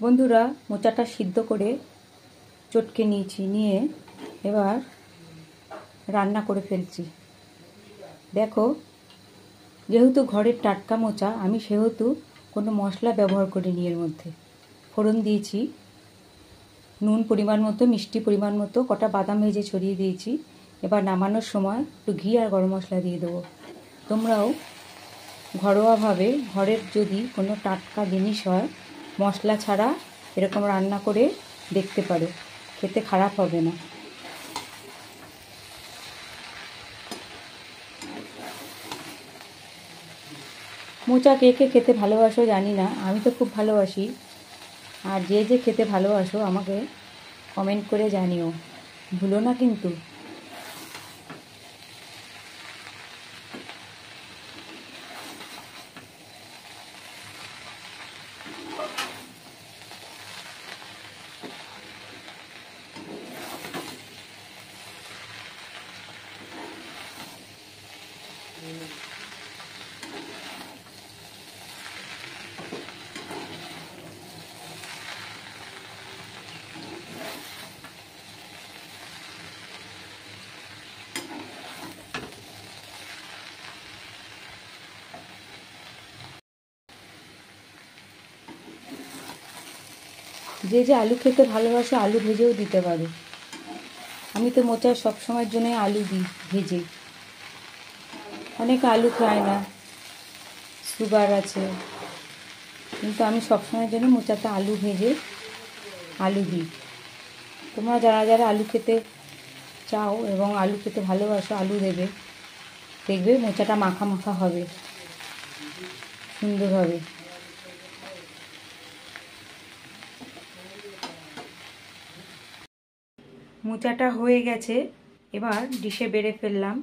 বন্ধুরা, মোচাটা সিদ্ধ করে চটকে নিয়েছি, নিয়ে এবার রান্না করে ফেলছি। দেখো, যেহেতু ঘরের টাটকা মোচা, আমি সেহেতু কোনো মশলা ব্যবহার করিনি। এর মধ্যে ফোড়ন দিয়েছি, নুন পরিমাণ মতো, মিষ্টি পরিমাণ মতো, কটা বাদাম ভেজে ছড়িয়ে দিয়েছি। এবার নামানোর সময় একটু ঘি আর গরম মশলা দিয়ে দেবো। তোমরাও ঘরোয়াভাবে ঘরের যদি কোনো টাটকা জিনিস হয়, মশলা ছাড়া এরকম রান্না করে দেখতে পারো, খেতে খারাপ হবে না। মোচা কে কে খেতে ভালোবাসো জানি না, আমি তো খুব ভালোবাসি। আর যে যে খেতে ভালোবাসো আমাকে কমেন্ট করে জানিও, ভুলো না কিন্তু। যে যে আলু খেতে ভালোবাসো আলু ভেজেও দিতে পারো। আমি তো মোচার সবসময়ের জন্য আলু দিই ভেজে। অনেকে আলু খায় না, সুগার আছে, কিন্তু আমি সবসময়ের জন্য মোচাতে আলু ভেজে আলু দিই। তোমরা যারা যারা আলু খেতে চাও এবং আলু খেতে ভালোবাসো আলু দেবে, দেখবে মোচাটা মাখা মাখা হবে, সুন্দর হবে। মোচাটা হয়ে গেছে, এবার ডিশে বেড়ে ফেললাম।